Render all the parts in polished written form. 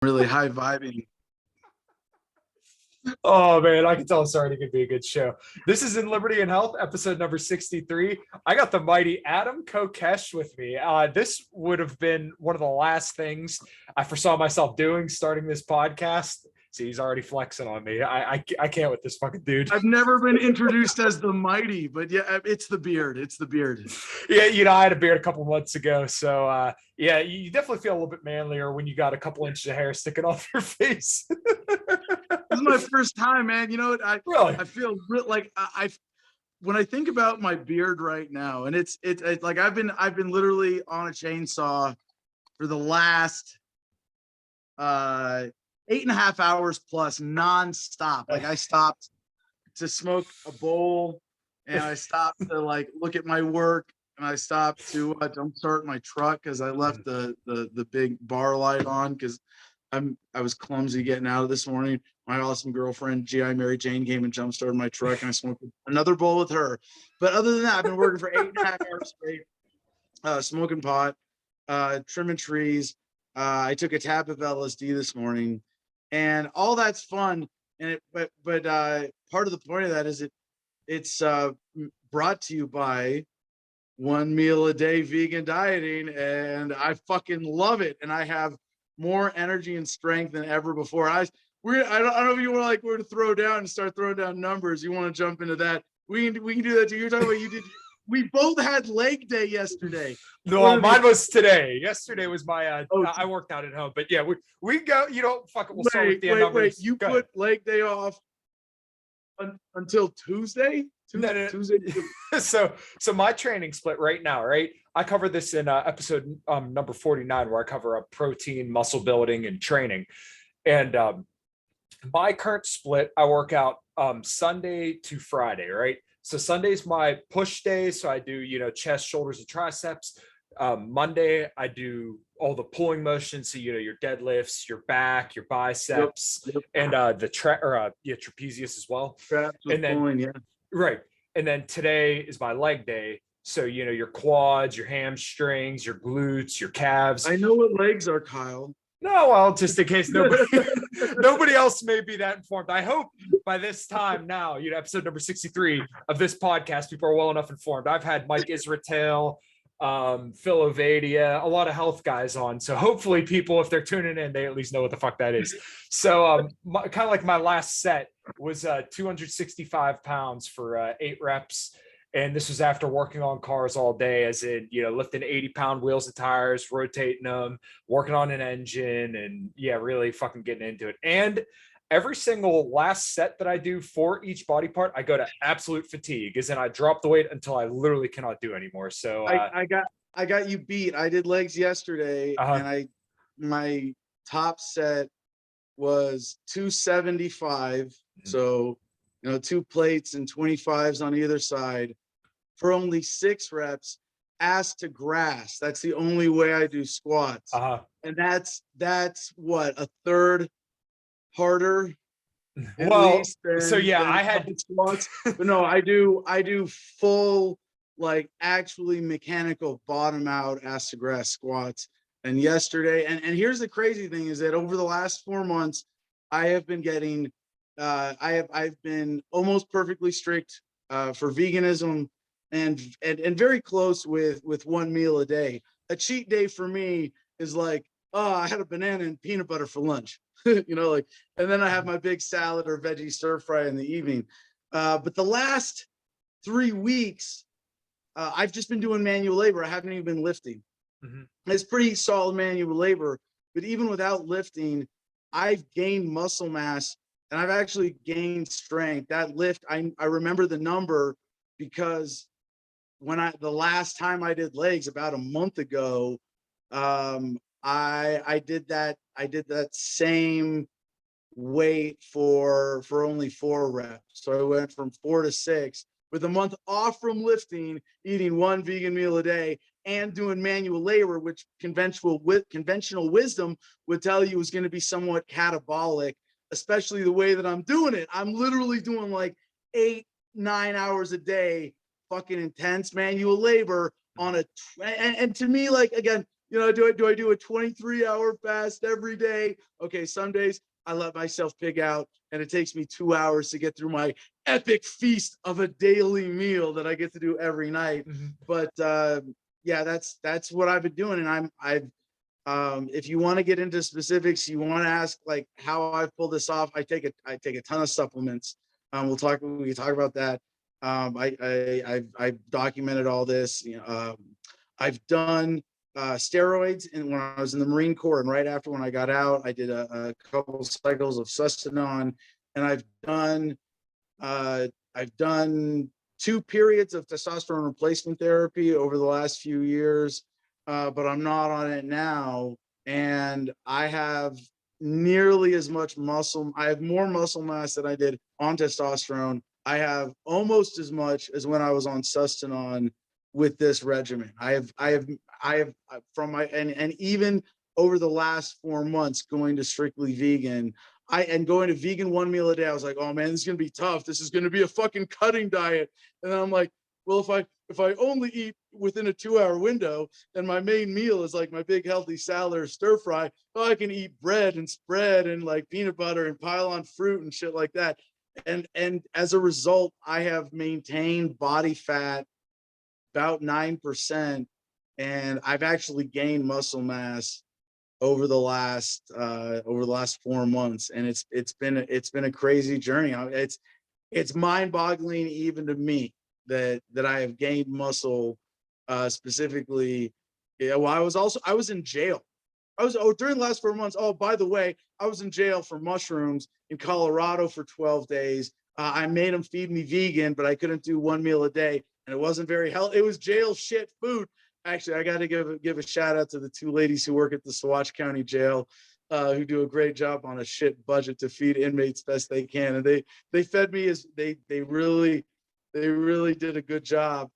Really high vibing. Oh man, I can tell it's already gonna be a good show. This is In Liberty and Health, episode number 63. I got the mighty Adam Kokesh with me. This would have been one of the last things I foresaw myself doing, starting this podcast. See, he's already flexing on me. I can't with this fucking dude. I've never been introduced as the mighty, but yeah, it's the beard. It's the beard. Yeah, I had a beard a couple months ago, so yeah, you definitely feel a little bit manlier when you got a couple inches of hair sticking off your face. This is my first time, man. You know what? I feel like when I think about my beard right now, and it's like I've been literally on a chainsaw for the last 8.5 hours plus nonstop. Like I stopped to smoke a bowl, and I stopped to like look at my work, and I stopped to jumpstart my truck because I left the big bar light on because I was clumsy getting out of this morning. My awesome girlfriend, GI Mary Jane, came and jumpstarted my truck, and I smoked another bowl with her. But other than that, I've been working for 8.5 hours straight, smoking pot, trimming trees. I took a tab of LSD this morning, and all that's fun. And but part of the point of that is it's brought to you by One Meal a Day Vegan Dieting, and I fucking love it. And I have more energy and strength than ever before. I don't know if you want to like we're to throw down and start throwing down numbers. You want to jump into that? We can do that too. You're talking about you did. We both had leg day yesterday. No, mine was today. Yesterday was my I worked out at home, but yeah, we go. You know, fuck it. We'll start with the numbers. Wait. You put leg day off until Tuesday. Tuesday. So my training split right now, right? I covered this in episode number 49, where I cover protein, muscle building, and training. And my current split, I work out Sunday to Friday, right? So Sunday's my push day. So I do, chest, shoulders, and triceps. Monday, I do all the pulling motions. So, your deadlifts, your back, your biceps, and the trapezius as well. And then, pulling, yeah. Right. And then today is my leg day. So, your quads, your hamstrings, your glutes, your calves. I know what legs are, Kyle. No, well, just in case nobody else may be that informed. I hope by this time now, episode number 63 of this podcast, people are well enough informed. I've had Mike Israel, Phil Ovadia, a lot of health guys on. So hopefully people, if they're tuning in, they at least know what the fuck that is. So kind of like my last set was 265 pounds for 8 reps. And this was after working on cars all day, as in, lifting 80-pound wheels and tires, rotating them, working on an engine, and yeah, really fucking getting into it. And every single last set that I do for each body part, I go to absolute fatigue, as in I drop the weight until I literally cannot do anymore. So I got you beat. I did legs yesterday, and my top set was 275. So 2 plates and 25s on either side for only 6 reps, ass to grass. That's the only way I do squats. And that's what, a third harder. Well, so yeah, I had squats, but no, I do full, like actually mechanical bottom out ass to grass squats. And yesterday, and here's the crazy thing is that over the last 4 months, I have been getting I've been almost perfectly strict for veganism and very close with 1 meal a day. A cheat day for me is like, I had a banana and peanut butter for lunch, and then I have my big salad or veggie stir fry in the evening. But the last 3 weeks, I've just been doing manual labor. I haven't even been lifting. It's pretty solid manual labor, but even without lifting, I've gained muscle mass. And I've actually gained strength. That lift, I remember the number because when the last time I did legs about a month ago, I did that same weight for only 4 reps. So I went from 4 to 6 with a month off from lifting, eating 1 vegan meal a day, and doing manual labor, which conventional wisdom would tell you is going to be somewhat catabolic. Especially the way that I'm doing it. I'm literally doing like 8-9 hours a day, fucking intense manual labor on and to me, like, again, You know, do I do a 23-hour fast every day? Okay, some days I let myself pig out, and it takes me 2 hours to get through my epic feast of a daily meal that I get to do every night. Mhm. But yeah, that's what I've been doing, and if you want to get into specifics, you want to ask like how I've pulled this off. I take a ton of supplements. We can talk about that. I've documented all this. You know, I've done steroids, and when I was in the Marine Corps, and right after when I got out, I did a couple cycles of Sustanon, and I've done 2 periods of testosterone replacement therapy over the last few years, but I'm not on it now, and I have nearly as much muscle. I have more muscle mass than I did on testosterone. I have almost as much as when I was on Sustanon with this regimen. I have from my and even over the last 4 months going to strictly vegan, going to vegan 1 meal a day, I was like, oh man, this is gonna be tough. This is gonna be a fucking cutting diet. And then I'm like, well, if I only eat within a 2-hour window, and my main meal is like my big healthy salad or stir fry, oh, I can eat bread and spread and like peanut butter and pile on fruit and shit like that. And as a result, I have maintained body fat about 9%, and I've actually gained muscle mass over the last 4 months, and it's been a crazy journey. It's mind-boggling even to me that I have gained muscle, specifically. Yeah, well, I was in jail. During the last 4 months. Oh, by the way, I was in jail for mushrooms in Colorado for 12 days. I made them feed me vegan, but I couldn't do 1 meal a day, and it wasn't very healthy. It was jail shit food. Actually, I got to give a shout out to the 2 ladies who work at the Saguache County Jail, who do a great job on a shit budget to feed inmates best they can, and they fed me as they really did a good job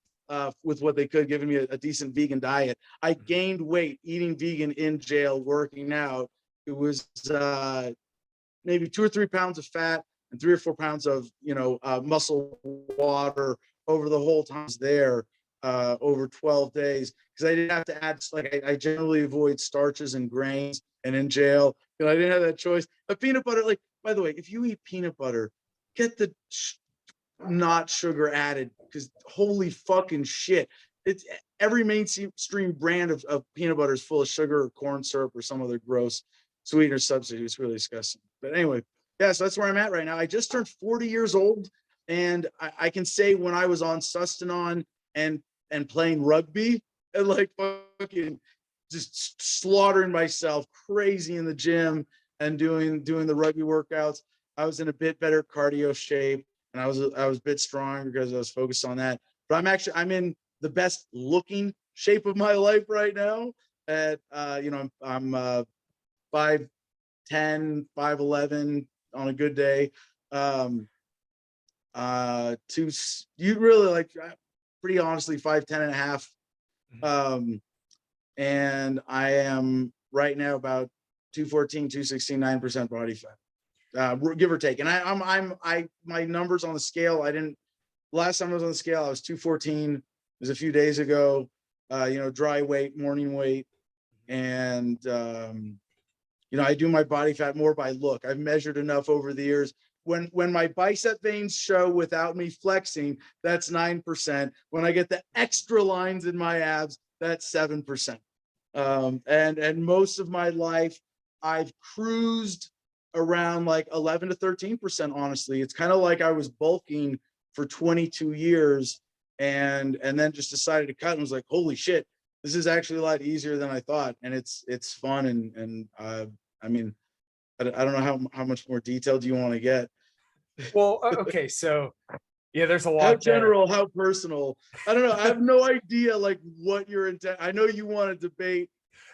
with what they could, giving me a decent vegan diet. I gained weight eating vegan in jail, working out. It was maybe 2 or 3 pounds of fat and 3 or 4 pounds of muscle water over the whole time I was there, over 12 days, because I didn't have to add, like I generally avoid starches and grains, and in jail, I didn't have that choice. A peanut butter, like, by the way, if you eat peanut butter, get the not sugar added, because holy fucking shit, it's every mainstream brand of peanut butter is full of sugar or corn syrup or some other gross sweetener substitute. It's really disgusting. But anyway, yeah, so that's where I'm at right now. I just turned 40 years old, and I can say when I was on Sustanon and playing rugby and like fucking just slaughtering myself crazy in the gym and doing the rugby workouts, I was in a bit better cardio shape, and I was a bit stronger because I was focused on that. But I'm in the best looking shape of my life right now. At I'm 5'10", 5'11" on a good day. You really like, pretty honestly, 5'10" and a half. And I am right now about 214, 216, 9% body fat, give or take. And my numbers on the scale, last time I was on the scale, I was 214. It was a few days ago, dry weight, morning weight. And, I do my body fat more by look. I've measured enough over the years. When my bicep veins show without me flexing, that's 9%. When I get the extra lines in my abs, that's 7%. And most of my life, I've cruised around like 11 to 13%. Honestly, it's kind of like I was bulking for 22 years, and then just decided to cut, and was like, holy shit, this is actually a lot easier than I thought, and it's fun. And I mean, I don't know how much more detail do you want to get? Well, okay, so yeah, there's a lot. How general, how personal? I don't know. I have no idea like what your intent. I know you want to debate.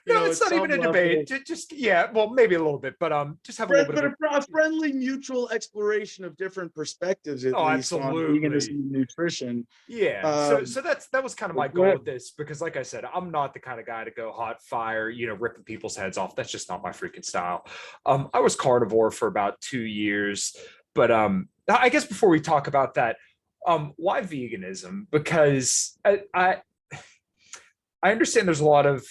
No, it's not even a debate. Just yeah, well, maybe a little bit, but just have a little bit of a friendly, mutual exploration of different perspectives, at least absolutely. on veganism and nutrition. Yeah. So that was kind of my goal with this, because like I said, I'm not the kind of guy to go hot fire, ripping people's heads off. That's just not my freaking style. I was carnivore for about 2 years, but I guess before we talk about that, why veganism? Because I understand there's a lot of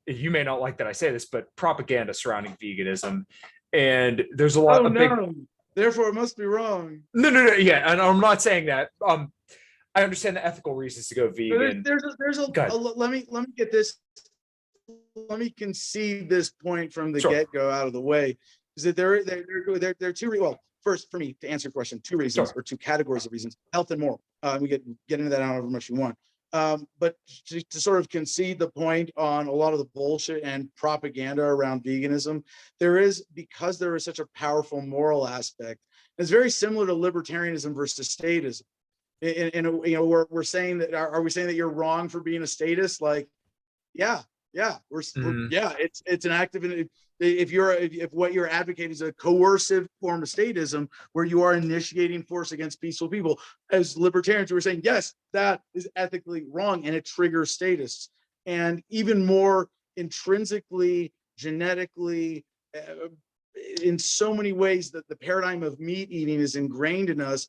you may not like that I say this, but propaganda surrounding veganism. And there's a lot of big. Therefore, it must be wrong. No, yeah, and I'm not saying that. I understand the ethical reasons to go vegan. Let me get this. Let me concede this point from the get-go out of the way. Is that there are two. Well, first, for me to answer your question, two reasons or two categories of reasons: health and moral. We get into that however much you want. But to sort of concede the point on a lot of the bullshit and propaganda around veganism, because there is such a powerful moral aspect. It's very similar to libertarianism versus statism. And we're saying that, are we saying that you're wrong for being a statist? Like, yeah, it's an active. If what you're advocating is a coercive form of statism where you are initiating force against peaceful people, as libertarians, we're saying, yes, that is ethically wrong and it triggers statists. And even more intrinsically, genetically, in so many ways that the paradigm of meat eating is ingrained in us,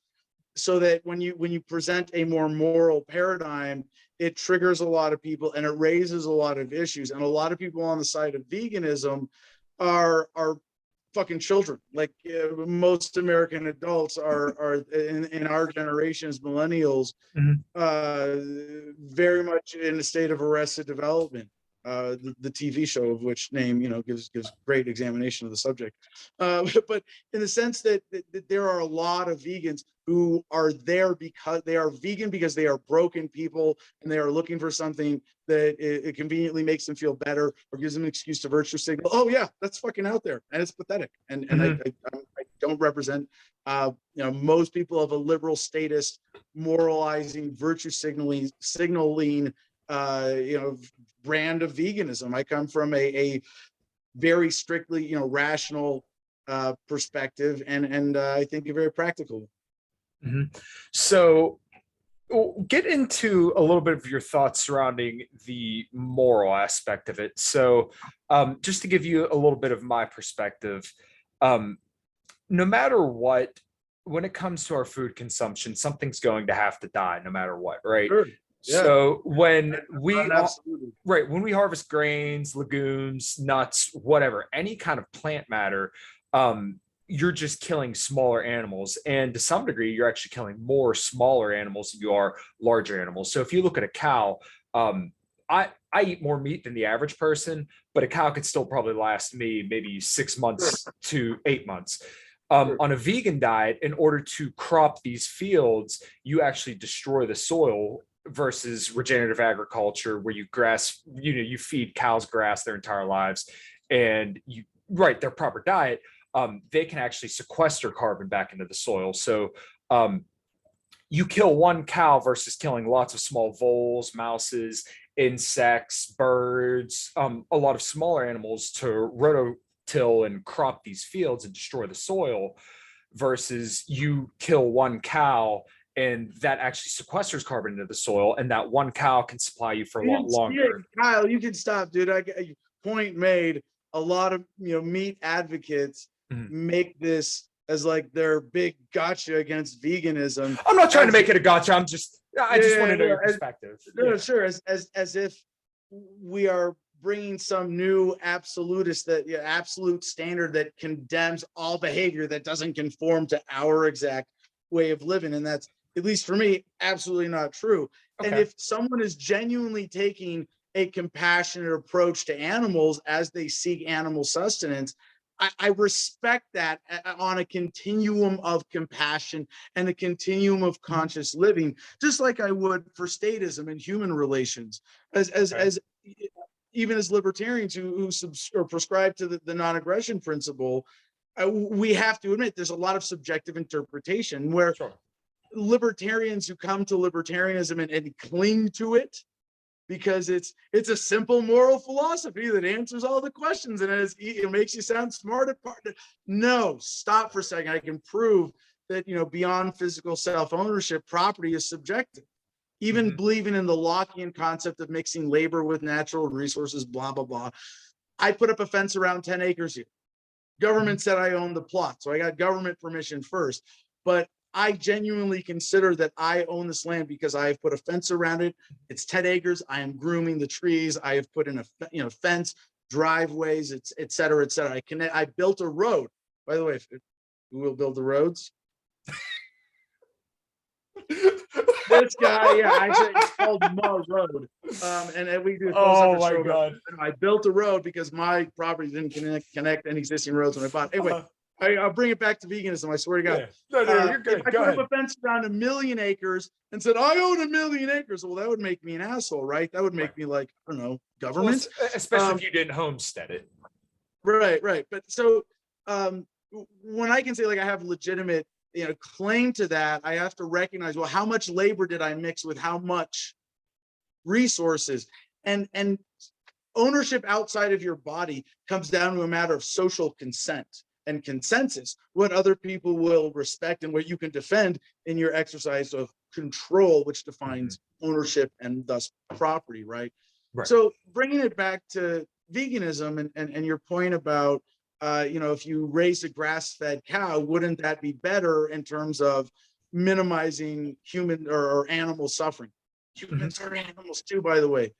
so that when you present a more moral paradigm, it triggers a lot of people and it raises a lot of issues. And a lot of people on the side of veganism are fucking children. Like most American adults are in our generation as millennials, very much in a state of arrested development. The TV show of which name gives great examination of the subject, but in the sense that there are a lot of vegans who are there because they are vegan, because they are broken people and they are looking for something that it conveniently makes them feel better or gives them an excuse to virtue signal. Oh yeah, that's fucking out there and it's pathetic. And I don't represent most people of a liberal statist moralizing virtue signaling brand of veganism. I come from a very strictly rational perspective and I think a very practical. So get into a little bit of your thoughts surrounding the moral aspect of it. So just to give you a little bit of my perspective, no matter what, when it comes to our food consumption, something's going to have to die no matter what, right? Sure. Yeah. So when we harvest grains, legumes, nuts, whatever, any kind of plant matter, you're just killing smaller animals. And to some degree, you're actually killing more smaller animals than you are larger animals. So if you look at a cow, I eat more meat than the average person, but a cow could still probably last me maybe 6 months to 8 months. On a vegan diet, in order to crop these fields, you actually destroy the soil, versus regenerative agriculture where you feed cows grass their entire lives and their proper diet, they can actually sequester carbon back into the soil. So you kill one cow versus killing lots of small voles, mouses, insects, birds, a lot of smaller animals to rototill and crop these fields and destroy the soil, versus you kill one cow and that actually sequesters carbon into the soil, and that one cow can supply you for a lot longer. Kyle, you can stop, dude. Point made. A lot of meat advocates make this as like their big gotcha against veganism. I'm not trying to make it a gotcha. I just want to know your perspective. Sure. As if we are bringing some new absolute standard that condemns all behavior that doesn't conform to our exact way of living, and that's, at least for me, absolutely not true. Okay. And if someone is genuinely taking a compassionate approach to animals as they seek animal sustenance, I respect that on a continuum of compassion and a continuum of conscious living, just like I would for statism and human relations. As even as libertarians who prescribe to the non-aggression principle, we have to admit there's a lot of subjective interpretation where libertarians who come to libertarianism and cling to it because it's a simple moral philosophy that answers all the questions and it makes you sound smart at part. No, stop for a second. I can prove that beyond physical self-ownership, property is subjective. Even believing in the Lockean concept of mixing labor with natural resources, blah blah blah. I put up a fence around 10 acres here. Government said I owned the plot, so I got government permission first. But I genuinely consider that I own this land because I have put a fence around it. It's 10 acres. I am grooming the trees. I have put in a fence, driveways, et cetera, et cetera. I built a road. By the way, who will build the roads? This guy, yeah, I said it's called Ma Road. And we do. Oh my God. I built a road because my property didn't connect any existing roads when I bought. Anyway, I'll bring it back to veganism. I swear to God. Yeah. No, you're good. If I put up a fence around 1 million acres and said I own 1 million acres, well, that would make me an asshole, right? That would make me like, I don't know, government. Well, especially if you didn't homestead it. Right. But so when I can say like I have legitimate claim to that, I have to recognize, well, how much labor did I mix with how much resources? And ownership outside of your body comes down to a matter of social consent and consensus, what other people will respect and what you can defend in your exercise of control, which defines ownership and thus property, right? So bringing it back to veganism and your point about if you raise a grass-fed cow, wouldn't that be better in terms of minimizing human or animal suffering? Humans are animals too, by the way.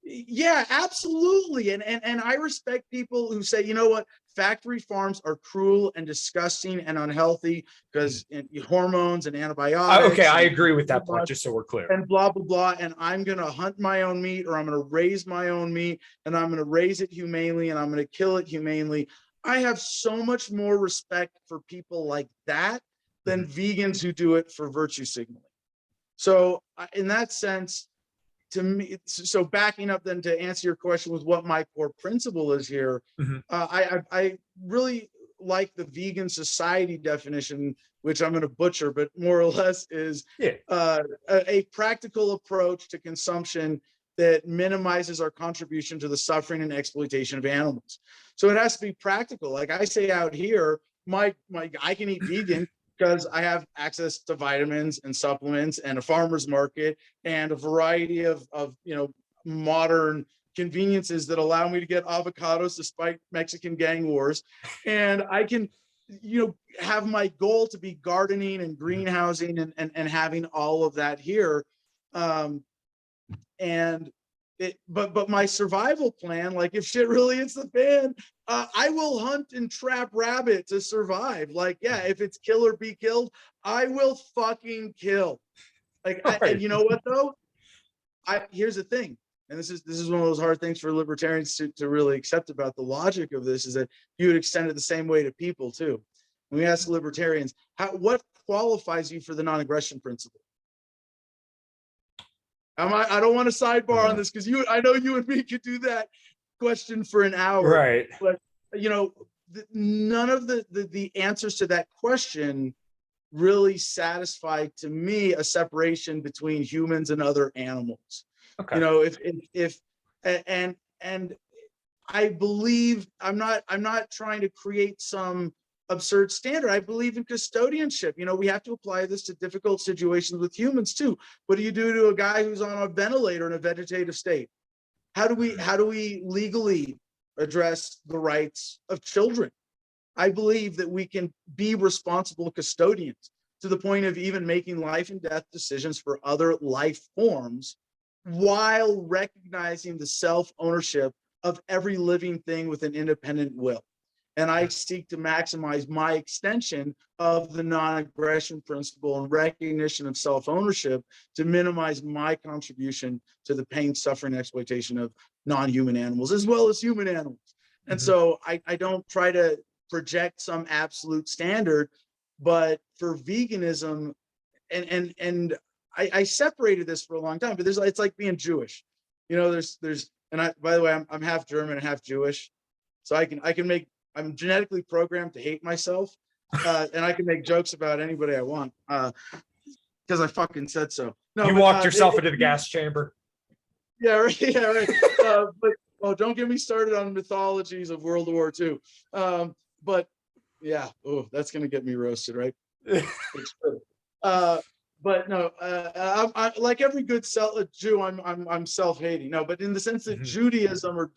Yeah, absolutely. And I respect people who say, you know what, factory farms are cruel and disgusting and unhealthy because hormones and antibiotics. Okay, I agree with that part, just so we're clear. And blah, blah, blah. And I'm going to hunt my own meat, or I'm going to raise my own meat, and I'm going to raise it humanely, and I'm going to kill it humanely. I have so much more respect for people like that than vegans who do it for virtue signaling. So in that sense, to me, so backing up then to answer your question with what my core principle is here, I really like the vegan society definition, which I'm going to butcher, but more or less is a practical approach to consumption that minimizes our contribution to the suffering and exploitation of animals. So it has to be practical. Like I say out here, I can eat vegan because I have access to vitamins and supplements and a farmer's market and a variety of modern conveniences that allow me to get avocados despite Mexican gang wars. And I can, have my goal to be gardening and greenhousing and having all of that here. But my survival plan, like if shit really hits the fan, I will hunt and trap rabbit to survive. Like, yeah, if it's kill or be killed, I will fucking kill. Like, and you know what though? Here's the thing, and this is one of those hard things for libertarians to really accept about the logic of this, is that you would extend it the same way to people too. When we ask libertarians, what qualifies you for the non-aggression principle? I don't want to sidebar on this because I know you and me could do that question for an hour. Right. But none of the answers to that question really satisfy to me a separation between humans and other animals. Okay. And I believe I'm not trying to create some absurd standard. I believe in custodianship. We have to apply this to difficult situations with humans too. What do you do to a guy who's on a ventilator in a vegetative state? How do we legally address the rights of children? I believe that we can be responsible custodians to the point of even making life and death decisions for other life forms while recognizing the self-ownership of every living thing with an independent will. And I seek to maximize my extension of the non-aggression principle and recognition of self-ownership to minimize my contribution to the pain, suffering, and exploitation of non-human animals as well as human animals. And so I don't try to project some absolute standard, but for veganism, and I separated this for a long time, but it's like being Jewish. By the way, I'm half German and half Jewish, so I'm genetically programmed to hate myself, and I can make jokes about anybody I want because I fucking said so. No, you walked yourself into the gas chamber. Yeah, right. Yeah, right. But don't get me started on mythologies of World War II. But yeah, that's gonna get me roasted, right? But no, I'm like every good Jew. I'm self-hating. No, but in the sense that Judaism or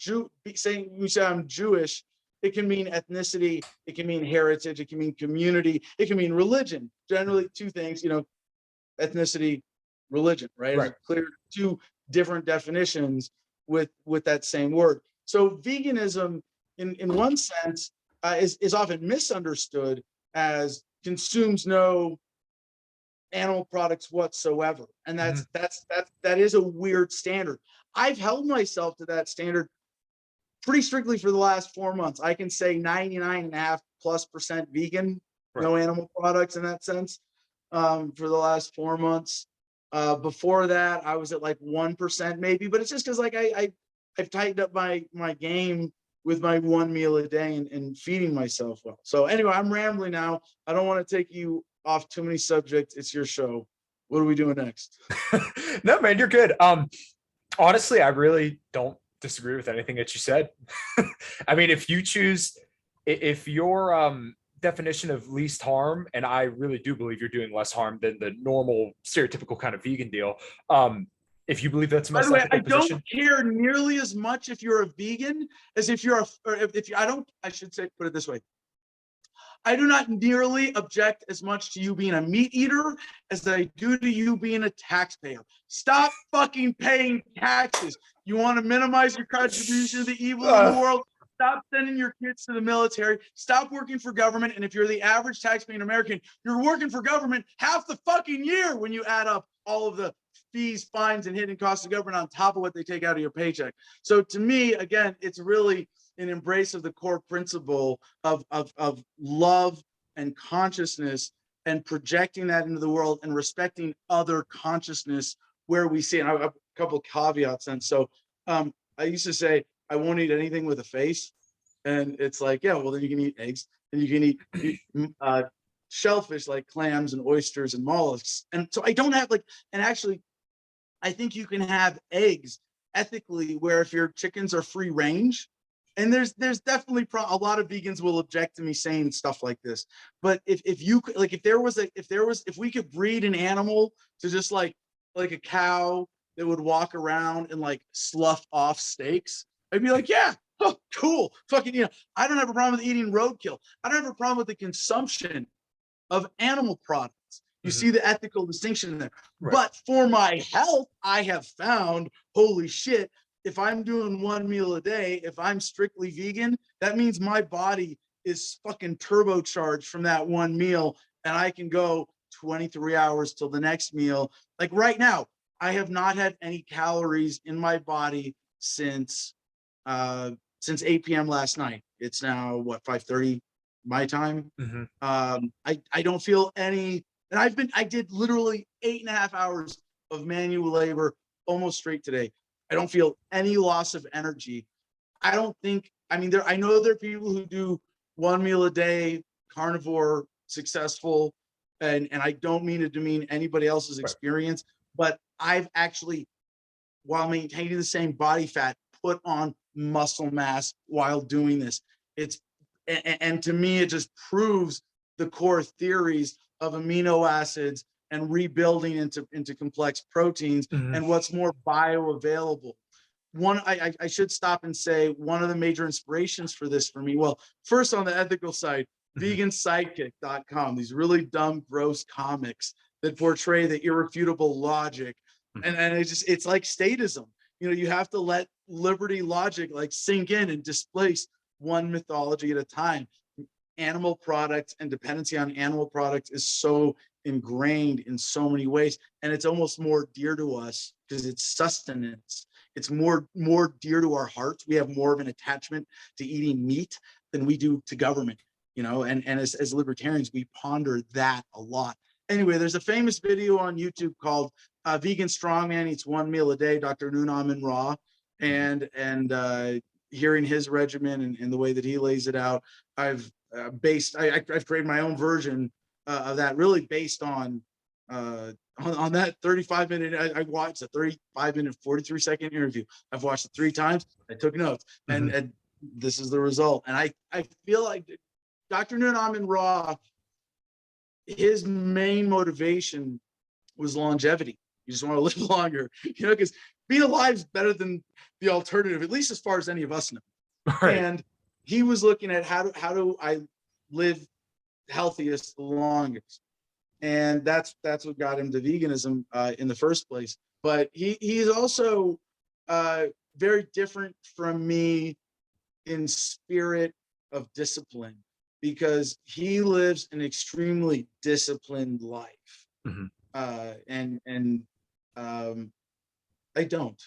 saying I'm Jewish it can mean ethnicity, it can mean heritage, it can mean community, it can mean religion. Generally, two things, ethnicity, religion, right? Right. It's clear two different definitions with that same word. So veganism, in one sense, is often misunderstood as consumes no animal products whatsoever, and that is a weird standard. I've held myself to that standard pretty strictly for the last 4 months. I can say 99.5+% vegan, no animal products in that sense, for the last 4 months. Before that, I was at like 1% maybe, but it's just because like I've tightened up my game with my one meal a day and feeding myself well. So anyway, I'm rambling now. I don't want to take you off too many subjects. It's your show. What are we doing next? No, man, you're good. Honestly, I really don't disagree with anything that you said. I mean, if your definition of least harm, and I really do believe you're doing less harm than the normal stereotypical kind of vegan deal. If you believe that's the most ethical position. I don't care nearly as much if you're a vegan as if you're I should say, put it this way. I do not nearly object as much to you being a meat eater as I do to you being a taxpayer. Stop fucking paying taxes. You want to minimize your contribution to the evil in the world? Stop sending your kids to the military. Stop working for government. And if you're the average taxpaying American, you're working for government half the fucking year when you add up all of the fees, fines, and hidden costs of government on top of what they take out of your paycheck. So to me, again, it's really an embrace of the core principle of love and consciousness and projecting that into the world and respecting other consciousness where we see it. And I have a couple of caveats. And so I used to say, I won't eat anything with a face. And it's like, yeah, well, then you can eat eggs and you can eat shellfish like clams and oysters and mollusks. And so I don't have and actually, I think you can have eggs ethically where if your chickens are free range, and there's definitely a lot of vegans will object to me saying stuff like this. But if we could breed an animal to just like a cow that would walk around and like slough off steaks, I'd be like, yeah, oh, cool. Fucking, I don't have a problem with eating roadkill. I don't have a problem with the consumption of animal products. You see the ethical distinction there. Right. But for my health, I have found, holy shit, if I'm doing one meal a day, if I'm strictly vegan, that means my body is fucking turbocharged from that one meal, and I can go 23 hours till the next meal. Like right now, I have not had any calories in my body since 8 p.m. last night. It's now what, 5:30 my time. I don't feel any, and I did literally 8.5 hours of manual labor almost straight today. I don't feel any loss of energy. I know there are people who do one meal a day, carnivore, successful, and I don't mean to demean anybody else's experience, but I've actually, while maintaining the same body fat, put on muscle mass while doing this. And to me, it just proves the core theories of amino acids and rebuilding into complex proteins and what's more bioavailable. I should stop and say one of the major inspirations for this for me, well, first on the ethical side, vegansidekick.com, these really dumb, gross comics that portray the irrefutable logic. And it's like statism. You have to let liberty logic like sink in and displace one mythology at a time. Animal products and dependency on animal products is so ingrained in so many ways, and it's almost more dear to us because it's sustenance. It's more dear to our hearts. We have more of an attachment to eating meat than we do to government, and as libertarians, we ponder that a lot. Anyway, there's a famous video on YouTube called Vegan Strongman Eats One Meal a Day, Dr. Noonan Ra, and hearing his regimen and the way that he lays it out, I've created my own version of that, really based on that 35-minute. I watched a 35-minute, 43-second interview. I've watched it 3 times. I took notes, and this is the result. And I feel like Dr. Noonan Ra, his main motivation was longevity. You just want to live longer, because being alive is better than the alternative, at least as far as any of us know. Right. And he was looking at how do I live healthiest the longest, and that's what got him to veganism in the first place. But he's also very different from me in spirit of discipline, because he lives an extremely disciplined life. Mhm. And I don't.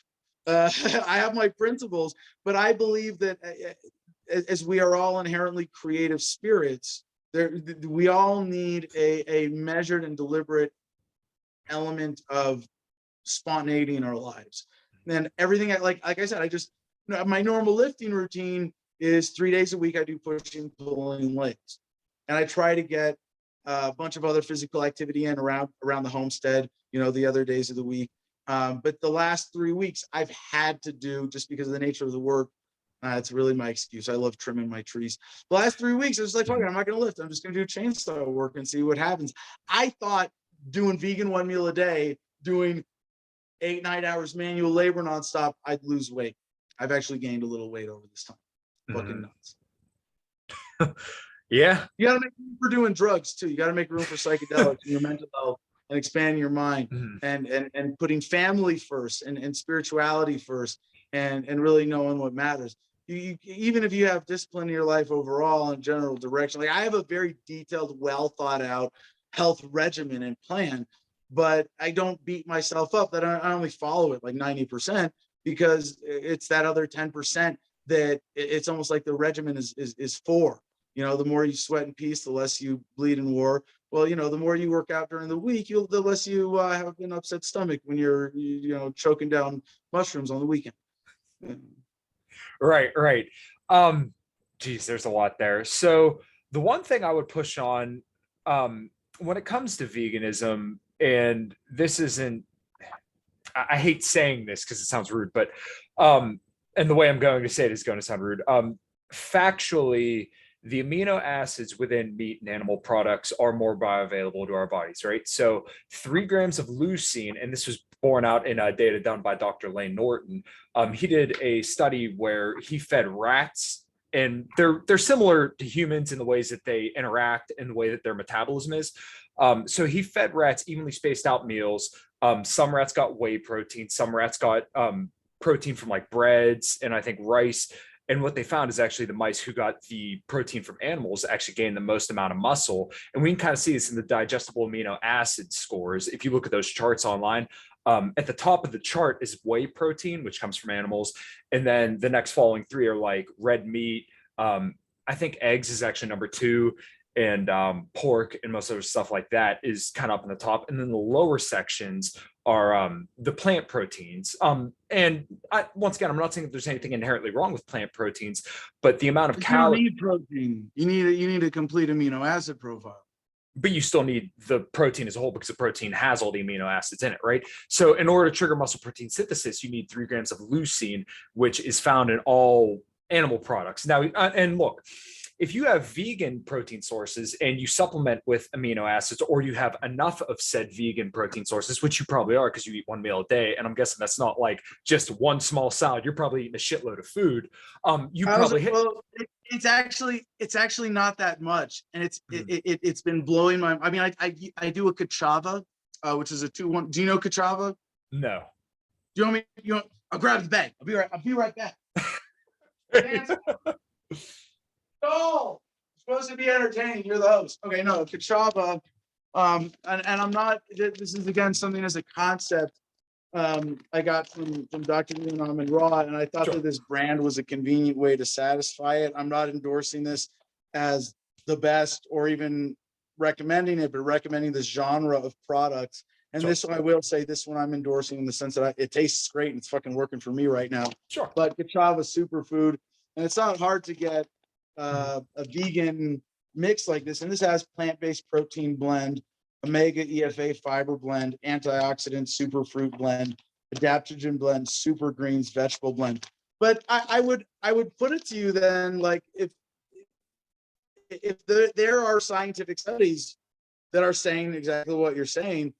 I have my principles, but I believe that as we are all inherently creative spirits, we all need a measured and deliberate element of spontaneity in our lives. And everything, like I said, my normal lifting routine is 3 days a week. I do pushing, pulling, legs, and I try to get a bunch of other physical activity in around the homestead, the other days of the week. But the last 3 weeks I've had to do, just because of the nature of the work. It's really my excuse. I love trimming my trees. The last 3 weeks, I was like, fuck it, I'm not going to lift. I'm just going to do chainsaw work and see what happens. I thought doing vegan 1 meal a day, doing 8-9 hours manual labor nonstop, I'd lose weight. I've actually gained a little weight over this time. Fucking nuts. Yeah. You got to make room for doing drugs too. You got to make room for psychedelics and your mental health and expanding your mind, and putting family first and spirituality first, and really knowing what matters. Even if you have discipline in your life overall and general direction, like I have a very detailed, well thought out health regimen and plan, but I don't beat myself up that I only follow it like 90%, because it's that other 10% that it's almost like the regimen is for. The more you sweat in peace, the less you bleed in war. Well, the more you work out during the week, the less you have an upset stomach when you're choking down mushrooms on the weekend. Right. Geez, there's a lot there. So the one thing I would push on when it comes to veganism, and this isn't, I hate saying this because it sounds rude, but and the way I'm going to say it is going to sound rude. Factually, the amino acids within meat and animal products are more bioavailable to our bodies, right? So 3 grams of leucine, and this was borne out in data done by Dr. Lane Norton. He did a study where he fed rats, and they're similar to humans in the ways that they interact and the way that their metabolism is. So he fed rats evenly spaced out meals. Some rats got whey protein, some rats got protein from like breads and I think rice. And what they found is actually the mice who got the protein from animals actually gained the most amount of muscle. And we can kind of see this in the digestible amino acid scores. If you look at those charts online, at the top of the chart is whey protein, which comes from animals. And then the next following 3 are like red meat. I think eggs is actually number 2. And pork and most other stuff like that is kind of up in the top. And then the lower sections are the plant proteins. And once again, I'm not saying that there's anything inherently wrong with plant proteins, but the amount of calories. You don't need protein. You need a complete amino acid profile. But you still need the protein as a whole, because the protein has all the amino acids in it, right? So in order to trigger muscle protein synthesis, you need 3 grams of leucine, which is found in all animal products. Now, and look, if you have vegan protein sources and you supplement with amino acids, or you have enough of said vegan protein sources, which you probably are because you eat 1 meal a day, and I'm guessing that's not like just one small salad, you're probably eating a shitload of food. It's actually not that much, and it's been blowing my. I mean, I do a kachava, which is a 2-1. Do you know kachava? No. Do you want me? I'll grab the bag. I'll be right back. No, it's supposed to be entertaining. You're the host. Okay, no, kachava. And I'm not. This is again something as a concept I got from Dr. Leon and Raw, and I thought that this brand was a convenient way to satisfy it. I'm not endorsing this as the best or even recommending it, but recommending this genre of products. And this one, I will say, this one I'm endorsing in the sense that it tastes great and it's fucking working for me right now. Sure. But kachava superfood, and it's not hard to get a vegan mix like this. And this has plant-based protein blend, omega EFA fiber blend, antioxidant super fruit blend, adaptogen blend, super greens vegetable blend. But I would put it to you then, like, if there are scientific studies that are saying exactly what you're saying,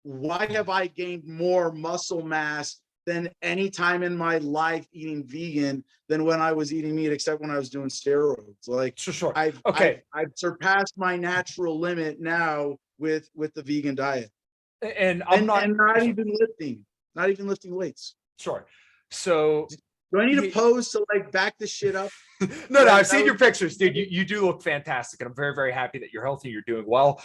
why have I gained more muscle mass than any time in my life eating vegan than when I was eating meat, except when I was doing steroids. Like Sure. I've surpassed my natural limit now with the vegan diet, And and not even lifting weights. Sure. So do I need a pose to like back this shit up? No, I've seen your pictures, dude. You do look fantastic, and I'm very, very happy that you're healthy, you're doing well.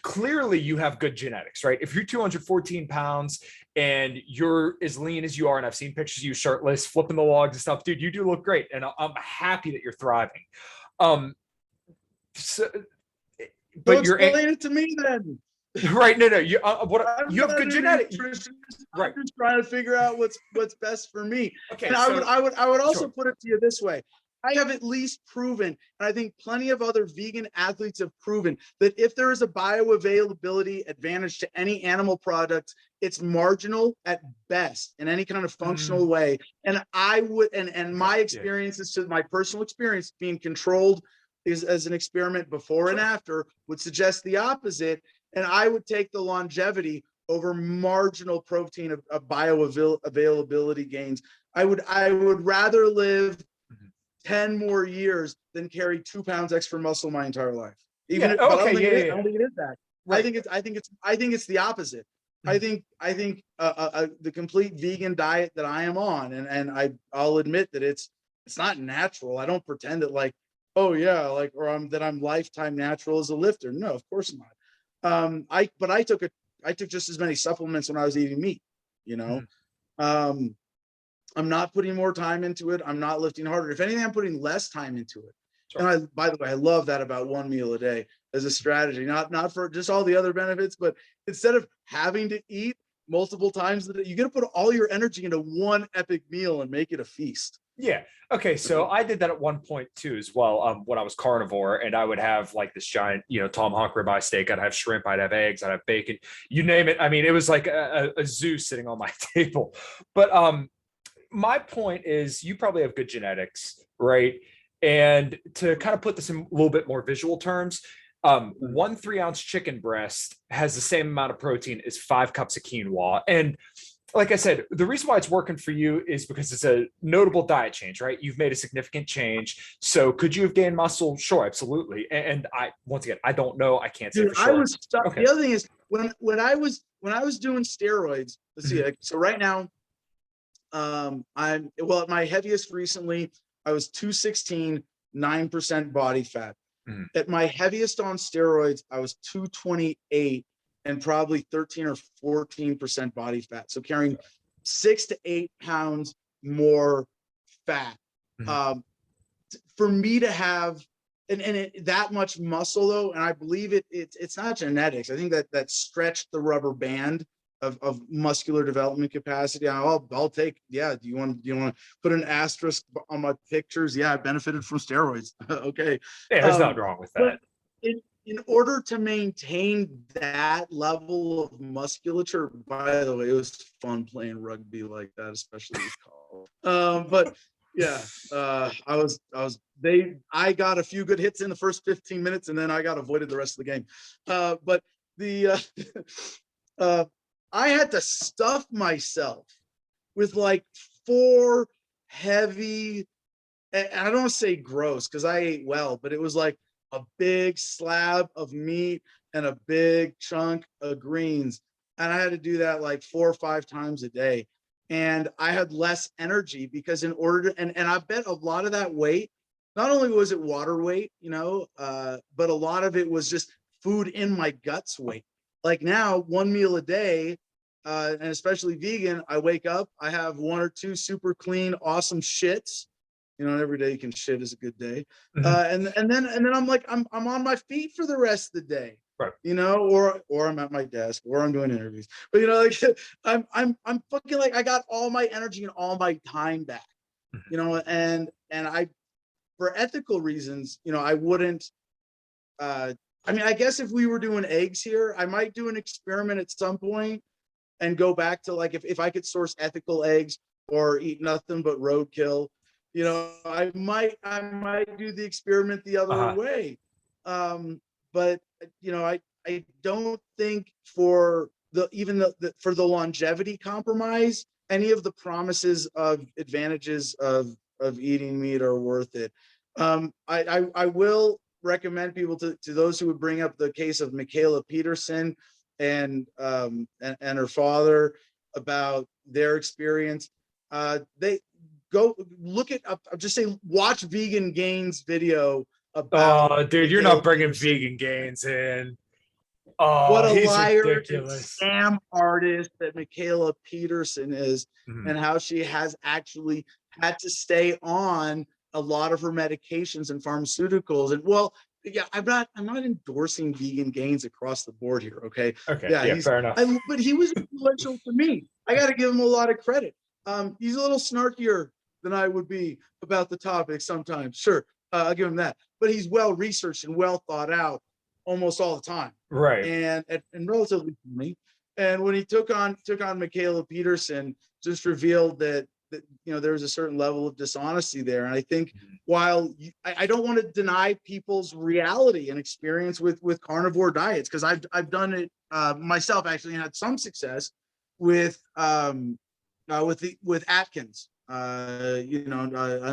Clearly you have good genetics, right? If you're 214 pounds and you're as lean as you are, and I've seen pictures of you shirtless, flipping the logs and stuff, dude, you do look great, and I'm happy that you're thriving. But you're explain it to me then. Right? No. You have good genetics. Right. I'm just trying to figure out what's best for me. Okay. And I would also put it to you this way. I have at least proven, and I think plenty of other vegan athletes have proven, that if there is a bioavailability advantage to any animal product, it's marginal at best in any kind of functional way. And I would, and my experiences, to my personal experience being controlled is as an experiment before and after, would suggest the opposite. And I would take the longevity over marginal protein of bioavailability gains. I would rather live 10 more years than carry 2 pounds extra muscle my entire life. I don't think it is that. Right. I think it's the opposite. I think the complete vegan diet that I am on, and I'll admit that it's not natural. I don't pretend that like, oh yeah, like, or I'm lifetime natural as a lifter. No, of course not. I took just as many supplements when I was eating meat, you know. I'm not putting more time into it. I'm not lifting harder. If anything, I'm putting less time into it. Sure. And by the way, I love that about one meal a day as a strategy, not for just all the other benefits, but instead of having to eat multiple times a day, you got to put all your energy into one epic meal and make it a feast. Yeah. Okay. So I did that at one point too, as well. When I was carnivore, and I would have like this giant, tomahawk ribeye steak. I'd have shrimp. I'd have eggs. I'd have bacon. You name it. I mean, it was like a zoo sitting on my table. But my point is, you probably have good genetics, right? And to kind of put this in a little bit more visual terms, 1 3-ounce chicken breast has the same amount of protein as 5 cups of quinoa. And like I said, the reason why it's working for you is because it's a notable diet change, right? You've made a significant change. So could you have gained muscle? Sure, absolutely. And once again, I don't know. I can't say for sure. I was stuck. Okay. The other thing is when I was doing steroids, let's see, so right now, I'm at my heaviest recently, I was 216, 9% body fat. At my heaviest on steroids, I was 228 and probably 13 or 14% body fat. So carrying 6 to 8 pounds more fat. For me to have that much muscle though, and I believe it's not genetics. I think that stretched the rubber band of muscular development capacity. I'll take, do you want to put an asterisk on my pictures? Yeah, I benefited from steroids. Okay. Yeah, there's nothing wrong with that. In order to maintain that level of musculature, by the way, it was fun playing rugby like that, especially with college. But yeah, I got a few good hits in the first 15 minutes and then I got avoided the rest of the game. But I had to stuff myself with like 4 heavy, and I don't want to say gross because I ate well, but it was like a big slab of meat and a big chunk of greens. And I had to do that like 4 or 5 times a day. And I had less energy because in order to, and I bet a lot of that weight, not only was it water weight, but a lot of it was just food in my guts weight. Like now, 1 meal a day, and especially vegan, I wake up, I have 1 or 2 super clean, awesome shits. Every day you can shit is a good day. And then I'm like, I'm on my feet for the rest of the day. Right. Or I'm at my desk, or I'm doing interviews. But like I'm fucking like I got all my energy and all my time back. And I, for ethical reasons, I wouldn't. I guess if we were doing eggs here, I might do an experiment at some point and go back to like if I could source ethical eggs or eat nothing but roadkill. I might do the experiment the other way. But I don't think for the longevity compromise, any of the promises of advantages of eating meat are worth it. I will recommend people to those who would bring up the case of Michaela Peterson and her father about their experience. They go look at, I'll just say, watch Vegan Gains video about. Oh, dude, you're Michaela not bringing Peterson. Vegan Gains in. What Oh, a he's liar and ridiculous. scam artist that Michaela Peterson is, Mhm. and how she has actually had to stay on a lot of her medications and pharmaceuticals. And well, yeah, I'm not endorsing Vegan Gains across the board here. Okay. Okay. Yeah, Yeah, fair enough. but he was influential to me. I got to give him a lot of credit. He's a little snarkier than I would be about the topic sometimes. Sure. I'll give him that, but he's well researched and well thought out almost all the time, Right. and relatively funny. And when he took on Michaela Peterson, just revealed that there was a certain level of dishonesty there. And I think while I don't want to deny people's reality and experience with carnivore diets, because I've done it myself, actually, and had some success with Atkins, a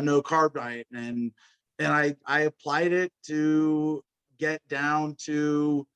no carb diet, and I applied it to get down to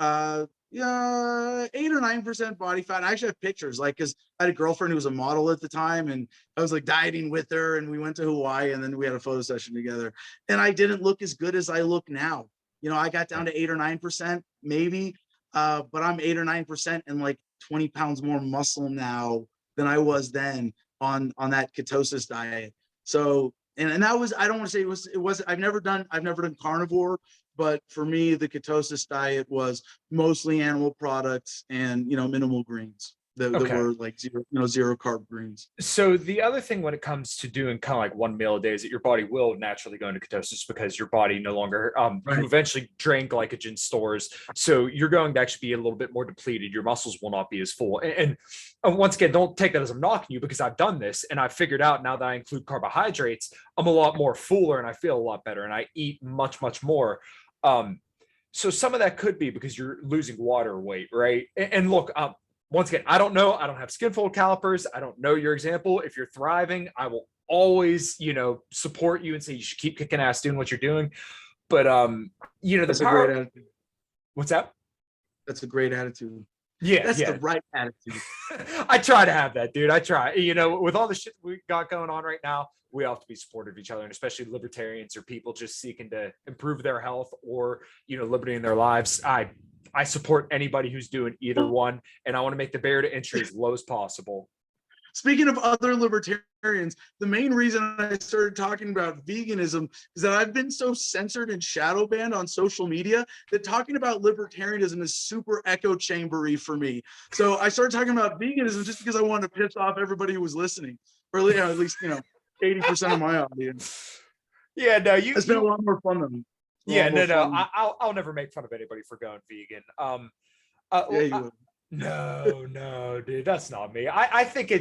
8 or 9% body fat. I actually have pictures, like, because I had a girlfriend who was a model at the time, and I was like dieting with her, and we went to Hawaii, and then we had a photo session together, and I didn't look as good as I look now. I got down to 8 or 9% maybe, but I'm 8 or 9% and like 20 pounds more muscle now than I was then on that ketosis diet. So, and that was, I don't want to say it was I've never done carnivore, but for me, the ketosis diet was mostly animal products and minimal greens that were like zero carb greens. So the other thing when it comes to doing kind of like one meal a day is that your body will naturally go into ketosis because your body no longer you eventually drain glycogen stores, so you're going to actually be a little bit more depleted. Your muscles will not be as full. And once again, don't take that as I'm knocking you, because I've done this and I've figured out now that I include carbohydrates, I'm a lot more fuller and I feel a lot better and I eat much more. So some of that could be because you're losing water weight, right? And look, once again, I don't know. I don't have skinfold calipers. I don't know your example. If you're thriving, I will always, support you and say you should keep kicking ass doing what you're doing. But that's a great attitude. What's that? That's a great attitude. Yeah, that's the right attitude. I try to have that, dude. I try. With all the shit we got going on right now, we have to be supportive of each other, and especially libertarians or people just seeking to improve their health or liberty in their lives. I support anybody who's doing either one, and I want to make the barrier to entry as low as possible. Speaking of other libertarians, the main reason I started talking about veganism is that I've been so censored and shadow banned on social media that talking about libertarianism is super echo chambery for me. So I started talking about veganism just because I wanted to piss off everybody who was listening, or at least 80% of my audience. Yeah, no, it's been a lot more fun than. Yeah, no. I'll never make fun of anybody for going vegan. Yeah, you would. No, dude, that's not me. I think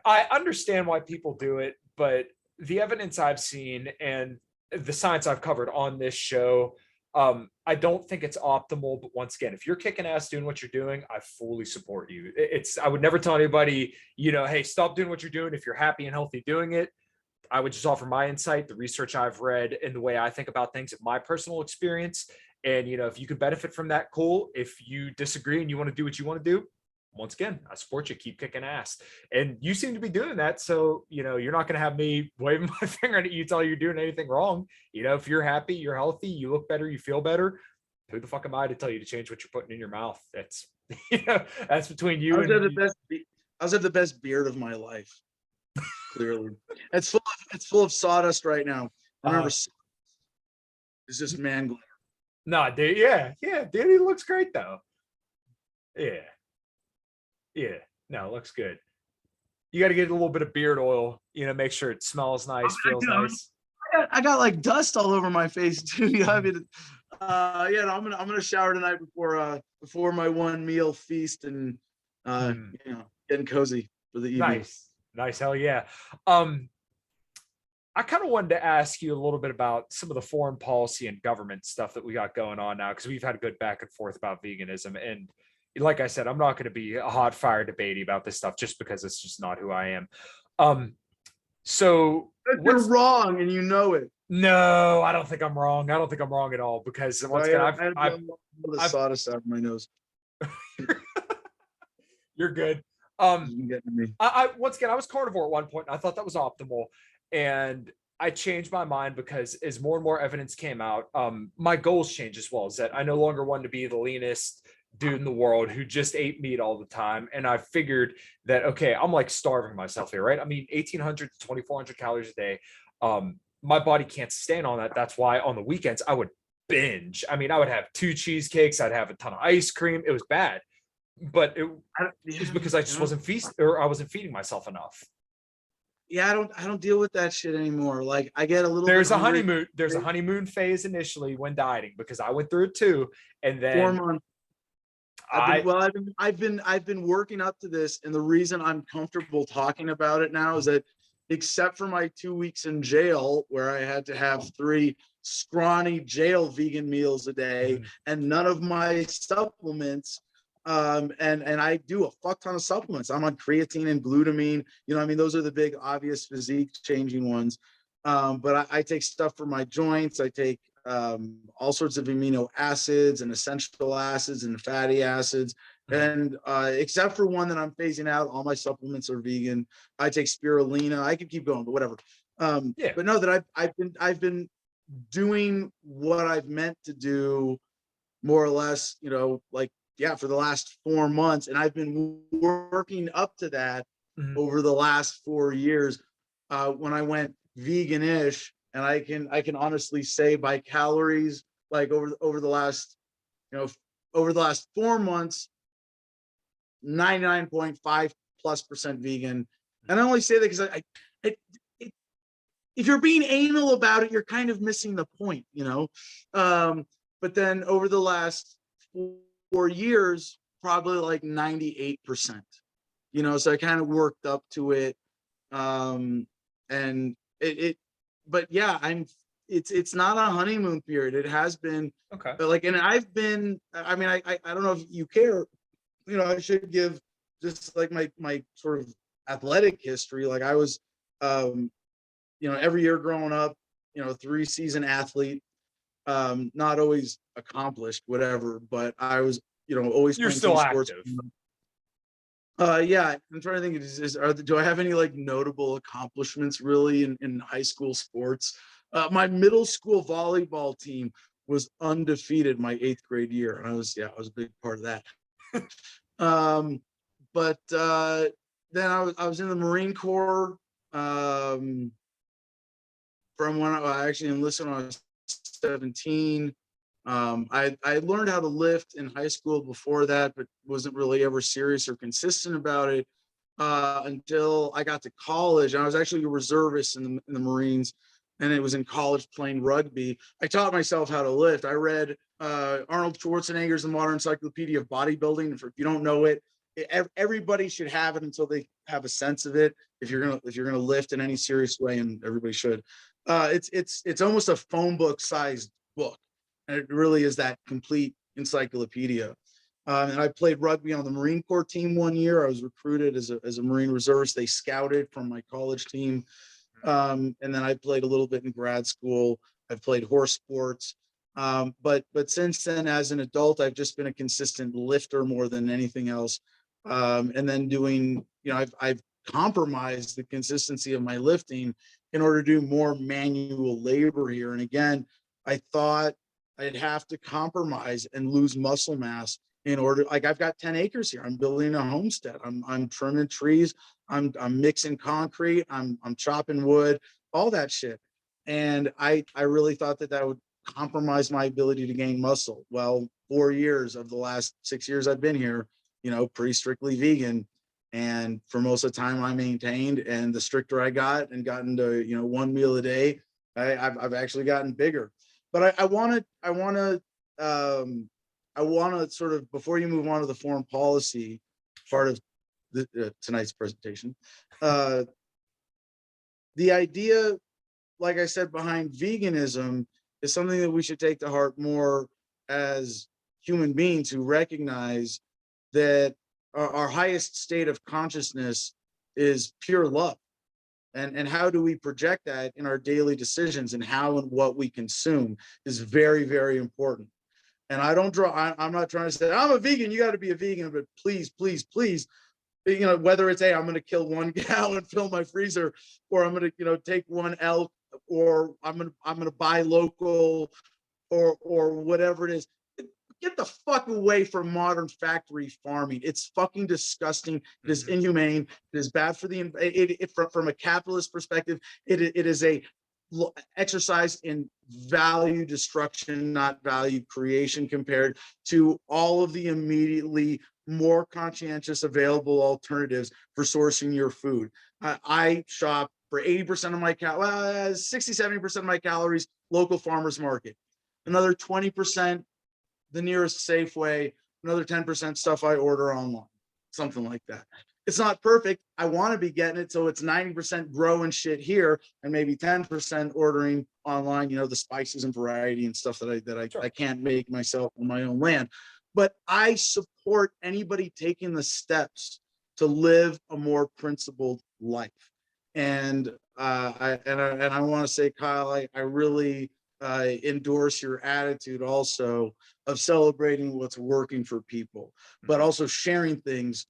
I understand why people do it, but the evidence I've seen and the science I've covered on this show, I don't think it's optimal. But once again, if you're kicking ass doing what you're doing, I fully support you. I would never tell anybody, hey, stop doing what you're doing if you're happy and healthy doing it. I would just offer my insight, the research I've read, and the way I think about things, my personal experience. And, if you could benefit from that, cool. If you disagree and you want to do what you want to do, once again, I support you. Keep kicking ass. And you seem to be doing that. So, you're not going to have me waving my finger at you till you're doing anything wrong. If you're happy, you're healthy, you look better, you feel better, who the fuck am I to tell you to change what you're putting in your mouth? That's, that's between you and I was at the best beard of my life. Clearly. It's full of sawdust right now. I remember it's just man glare. No, dude. Yeah, dude. He looks great though. Yeah. No, it looks good. You got to get a little bit of beard oil. Make sure it smells nice, feels nice. I got like dust all over my face too. I mean, I'm gonna shower tonight before my one meal feast and getting cozy for the evening. Nice. Hell yeah. I kind of wanted to ask you a little bit about some of the foreign policy and government stuff that we got going on now, because we've had a good back and forth about veganism. And, like I said, I'm not going to be a hot fire debating about this stuff just because it's just not who I am. So You're wrong and you know it. no, I don't think I'm wrong. I don't think I'm wrong at all, because once again, I had the sawdust out of my nose. You're good. You getting me? I once again, I was carnivore at one point, and I thought that was optimal, and I changed my mind because as more and more evidence came out, my goals changed as well. Is that I no longer wanted to be the leanest dude in the world who just ate meat all the time, and I figured that okay, I'm like starving myself here, right? I mean, 1,800 to 2,400 calories a day. My body can't sustain on that. That's why on the weekends I would binge. I mean, I would have 2 cheesecakes, I'd have a ton of ice cream. It was bad, but it was because I just wasn't feasting, or I wasn't feeding myself enough. Yeah, I don't deal with that shit anymore. Like I get a little There's bit a hungry. honeymoon. There's a honeymoon phase initially when dieting, because I went through it too, and 4 then months. I I've been working up to this, and the reason I'm comfortable talking about it now is that, except for my 2 weeks in jail where I had to have 3 scrawny jail vegan meals a day and none of my supplements, and I do a fuck ton of supplements. I'm on creatine and glutamine. You know, I mean, those are the big obvious physique changing ones. But I take stuff for my joints. I take all sorts of amino acids and essential acids and fatty acids. And except for one that I'm phasing out, all my supplements are vegan. I take spirulina. I could keep going, but whatever. Yeah. But no, that I've been doing what I've meant to do, more or less, you know, like, yeah, for the last 4 months, and I've been working up to that over the last 4 years. When I went veganish, and I can honestly say by calories, like over the last, you know, over the last 4 months, 99.5+% vegan. And I only say that because if you're being anal about it, you're kind of missing the point, you know. But then over the last 4 years, probably like 98%, you know. So I kind of worked up to it, and but yeah, it's not a honeymoon period. It has been, okay. but like, and I've been, I mean, I don't know if you care, you know, I should give just like my sort of athletic history. Like I was, you know, every year growing up, you know, 3-season athlete, not always accomplished, whatever, but I was, you know, always You're playing still team sports. active. Yeah, I'm trying to think. Do I have any like notable accomplishments really in high school sports? My middle school volleyball team was undefeated my 8th grade year, and I was a big part of that. But then I was in the Marine Corps, from when I actually enlisted when I was 17. I learned how to lift in high school before that, but wasn't really ever serious or consistent about it until I got to college. I was actually a reservist in the Marines, and it was in college playing rugby. I taught myself how to lift. I read Arnold Schwarzenegger's The Modern Encyclopedia of Bodybuilding. If you don't know it, everybody should have it until they have a sense of it. If you're gonna lift in any serious way, and everybody should. It's almost a phone book sized book, and it really is that complete encyclopedia. And I played rugby on the Marine Corps team 1 year. I was recruited as a Marine reservist. They scouted from my college team, and then I played a little bit in grad school. I've played horse sports, but since then, as an adult, I've just been a consistent lifter more than anything else. And then doing, you know, I've compromised the consistency of my lifting in order to do more manual labor here. And again, I thought I'd have to compromise and lose muscle mass in order. Like I've got 10 acres here. I'm building a homestead. I'm trimming trees. I'm mixing concrete. I'm chopping wood, all that shit. And I really thought that would compromise my ability to gain muscle. Well, 4 years of the last 6 years I've been here, you know, pretty strictly vegan. And for most of the time I maintained, and the stricter I got and gotten to, you know, 1 meal a day, I've actually gotten bigger. But I want to sort of, before you move on to the foreign policy part of tonight's presentation, the idea, like I said, behind veganism is something that we should take to heart more as human beings who recognize that our highest state of consciousness is pure love. And how do we project that in our daily decisions, and how and what we consume is very, very important. And I don't draw, I'm not trying to say I'm a vegan, you got to be a vegan, but please, please, please, whether it's, hey, I'm going to kill 1 cow and fill my freezer, or I'm going to, take 1 elk, or I'm going to buy local, or whatever it is. Get the fuck away from modern factory farming. It's fucking disgusting. It is inhumane. It is bad for the from a capitalist perspective. It is a exercise in value destruction, not value creation, compared to all of the immediately more conscientious available alternatives for sourcing your food. I shop for 80% of my 60-70% of my calories local farmers market, another 20% the nearest Safeway, another 10% stuff I order online, something like that. It's not perfect. I want to be getting it, so it's 90% growing shit here and maybe 10% ordering online, the spices and variety and stuff that I can't make myself on my own land. But I support anybody taking the steps to live a more principled life. And I want to say, Kyle, I really endorse your attitude also of celebrating what's working for people, but also sharing things,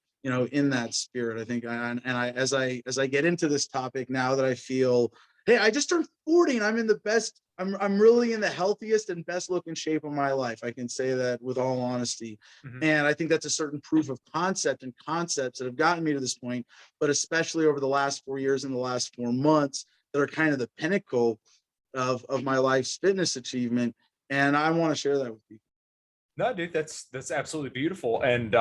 in that spirit. I think, as I get into this topic now that I feel, hey, I just turned 40 and I'm in the best, I'm really in the healthiest and best looking shape of my life. I can say that with all honesty. And I think that's a certain proof of concept and concepts that have gotten me to this point, but especially over the last 4 years and the last 4 months that are kind of the pinnacle of my life's fitness achievement. And I want to share that with people. No, dude, that's absolutely beautiful. And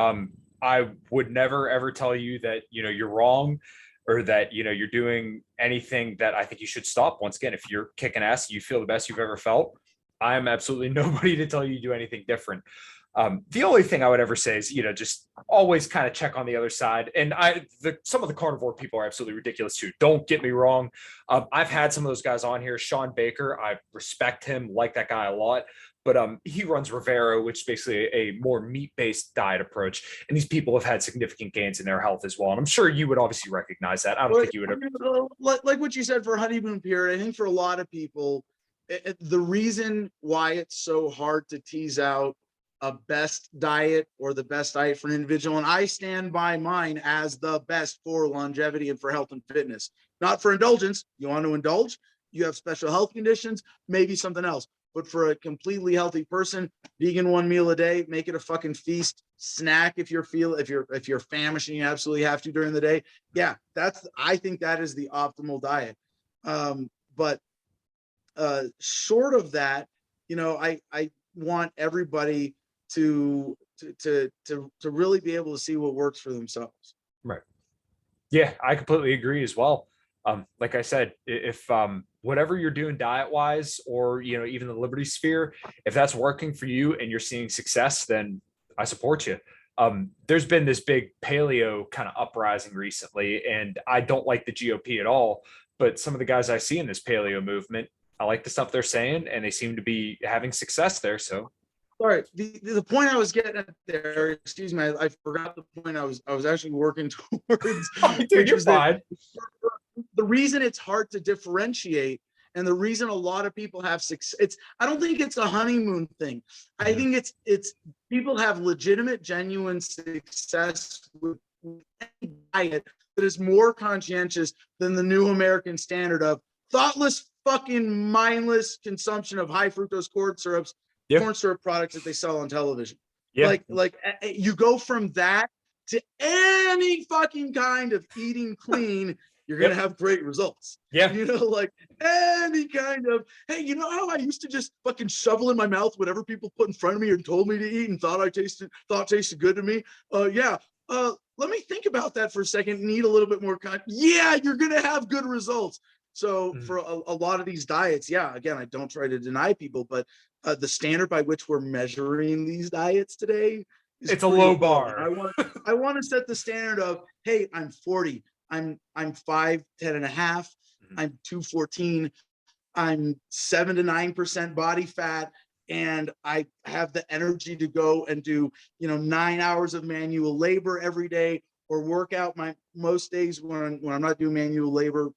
I would never ever tell you that, you're wrong, or that, you're doing anything that I think you should stop. Once again, if you're kicking ass, you feel the best you've ever felt, I am absolutely nobody to tell you to do anything different. The only thing I would ever say is, just always kind of check on the other side. And some of the carnivore people are absolutely ridiculous too. Don't get me wrong. I've had some of those guys on here. Sean Baker, I respect him, like that guy a lot. But he runs Rivero, which is basically a more meat-based diet approach. And these people have had significant gains in their health as well. And I'm sure you would obviously recognize that. I don't think you would have. Like what you said for honeymoon period, I think for a lot of people, the reason why it's so hard to tease out a best diet or the best diet for an individual, and I stand by mine as the best for longevity and for health and fitness, not for indulgence. You want to indulge, you have special health conditions, maybe something else. But for a completely healthy person, vegan 1 meal a day, make it a fucking feast. Snack if you're famished and you absolutely have to during the day. Yeah, I think that is the optimal diet. But short of that, I want everybody to really be able to see what works for themselves. Right. Yeah, I completely agree as well. Like I said, if whatever you're doing diet wise, or even the Liberty sphere, if that's working for you and you're seeing success, then I support you. There's been this big paleo kind of uprising recently, and I don't like the GOP at all, but some of the guys I see in this paleo movement, I like the stuff they're saying, and they seem to be having success there. So sorry, the point I was getting at there, excuse me, I forgot the point I was actually working towards. Dude, you're fine. The reason it's hard to differentiate, and the reason a lot of people have success, I don't think it's a honeymoon thing. I think it's people have legitimate, genuine success with any diet that is more conscientious than the new American standard of thoughtless, fucking mindless consumption of high fructose corn syrups, corn syrup products that they sell on television. Like you go from that to any fucking kind of eating clean, you're going to have great results. Yeah. Like any kind of, hey, how I used to just fucking shovel in my mouth whatever people put in front of me and told me to eat and thought tasted good to me. Let me think about that for a second and eat a little bit more. Yeah, you're going to have good results. So for a lot of these diets, again, I don't try to deny people, but the standard by which we're measuring these diets today, it's a low bar. I want to set the standard of, hey, I'm 40. I'm 5'10" and a half. I'm 214. I'm 7 to 9% body fat. and I have the energy to go and do, 9 hours of manual labor every day, or work out. Most days when I'm not doing manual labor,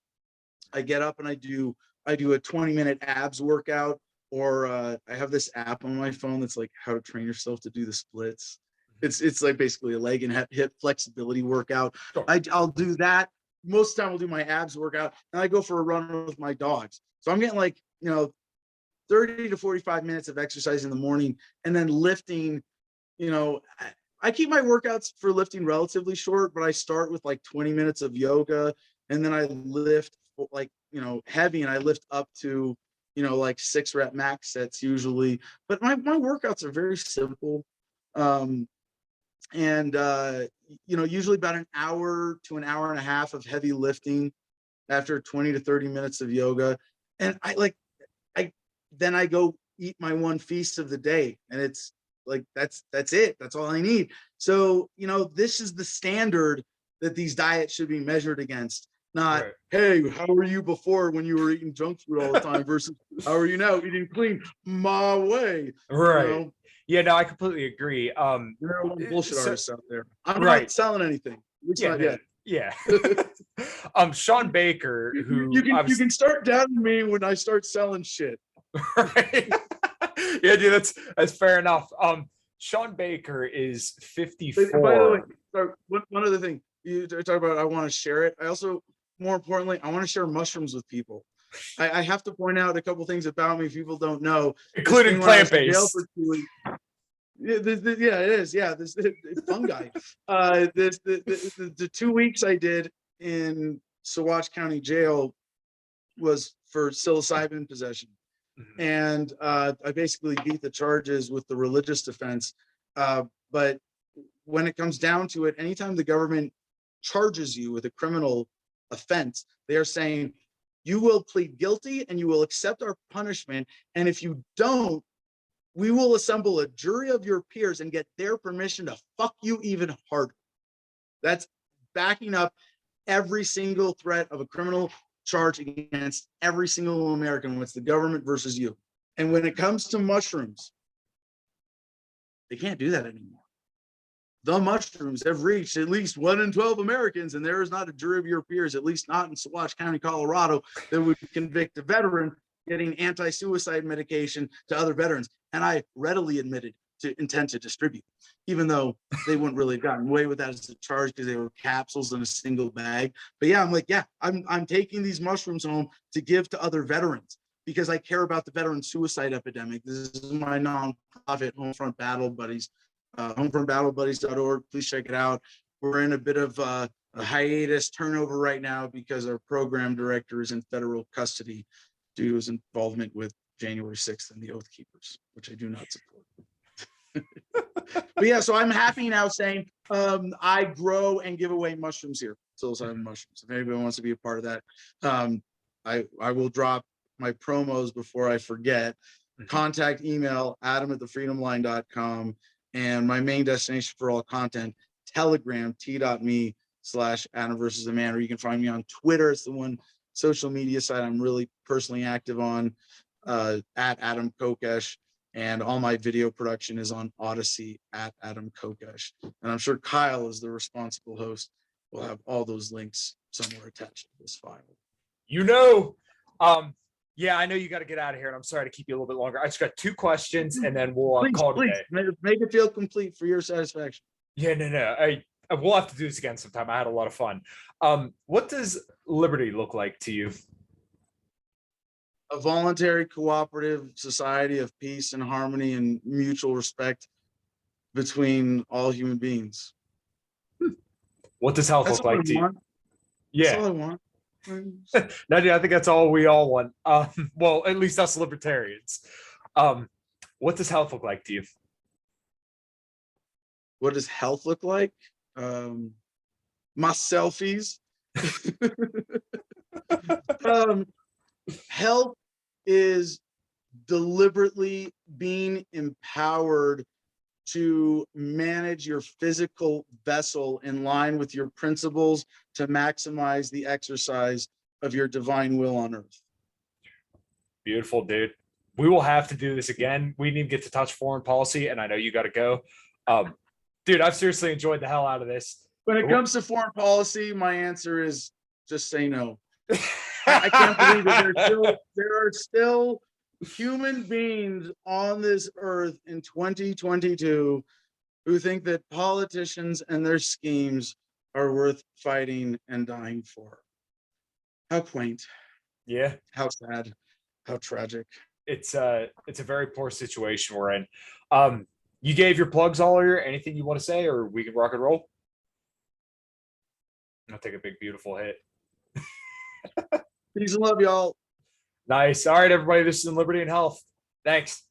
I get up and I do a 20-minute abs workout, or I have this app on my phone that's like how to train yourself to do the splits. It's like basically a leg and hip flexibility workout. Sure. I'll do that. Most of the time I'll do my abs workout, and I go for a run with my dogs. So I'm getting like, 30 to 45 minutes of exercise in the morning, and then lifting. I keep my workouts for lifting relatively short, but I start with like 20 minutes of yoga, and then I lift like, heavy, and I lift up to, like 6-rep max sets usually. But my workouts are very simple. Usually about an hour to an hour and a half of heavy lifting after 20 to 30 minutes of yoga. And then I go eat my one feast of the day, and it's like, that's it. That's all I need. So, this is the standard that these diets should be measured against. Not, right. Hey, how were you before when you were eating junk food all the time versus how are you now eating clean my way? Right. Yeah, no, I completely agree. There are a lot of bullshit artists out there. I'm right. not selling anything. At least not yet. Yeah. Sean Baker, who you can start doubting me when I start selling shit. Right. Yeah, dude, that's fair enough. Sean Baker is 54. By the way, sorry, one other thing you talk about, I want to share it. I also, more importantly, I want to share mushrooms with people. I have to point out a couple things about me people don't know, including plant-based. Yeah, it is. Yeah, this fungi. The 2 weeks I did in Saguache County Jail was for psilocybin possession. Mm-hmm. And I basically beat the charges with the religious defense. But when it comes down to it, anytime the government charges you with a criminal offense, they are saying, you will plead guilty and you will accept our punishment. And if you don't, we will assemble a jury of your peers and get their permission to fuck you even harder. That's backing up every single threat of a criminal charge against every single American when it's the government versus you. And when it comes to mushrooms, they can't do that anymore. The mushrooms have reached at least 1 in 12 Americans, and there is not a jury of your peers, at least not in Saguache County, Colorado, that would convict a veteran getting anti-suicide medication to other veterans. And I readily admitted to intent to distribute, even though they wouldn't really have gotten away with that as a charge because they were capsules in a single bag. But yeah, I'm like, yeah, I'm taking these mushrooms home to give to other veterans because I care about the veteran suicide epidemic. This is my nonprofit, Homefront Battle Buddies, homefrontbattlebuddies.org. Please check it out. We're in a bit of a hiatus turnover right now because our program director is in federal custody due to his involvement with January 6th and the Oath Keepers, which I do not support. But yeah, so I'm happy now saying I grow and give away mushrooms here, psilocybin mushrooms. If anybody wants to be a part of that, I will drop my promos before I forget. Contact email adam@thefreedomline.com, and my main destination for all content, Telegram, t.me/Adam versus the Man, or you can find me on Twitter. It's the one social media site I'm really personally active on, at Adam Kokesh. And all my video production is on Odyssey at Adam Kokesh. And I'm sure Kyle, as the responsible host, will have all those links somewhere attached to this file. Yeah, I know you got to get out of here, and I'm sorry to keep you a little bit longer. I just got 2 questions, and then we'll call it a day. Make it feel complete for your satisfaction. Yeah, no. We'll have to do this again sometime. I had a lot of fun. What does liberty look like to you? A voluntary, cooperative society of peace and harmony and mutual respect between all human beings. What does health look like to you? Yeah. That's all I want. No, dude, I think that's all we all want. Well, at least us libertarians. What does health look like to you? What does health look like? My selfies. Health is deliberately being empowered to manage your physical vessel in line with your principles to maximize the exercise of your divine will on earth. Beautiful, dude. we will have to do this again. We didn't even get to touch foreign policy, and I know you got to go. Dude, I've seriously enjoyed the hell out of this. When it comes to foreign policy, my answer is just say no. I can't believe it. There are still human beings on this earth in 2022 who think that politicians and their schemes are worth fighting and dying for. How quaint. Yeah. How sad. How tragic. It's a very poor situation we're in. You gave your plugs all year. Anything you want to say, or we can rock and roll? I'll take a big, beautiful hit. Peace and love, y'all. Nice. All right, everybody. This is In Liberty and Health. Thanks.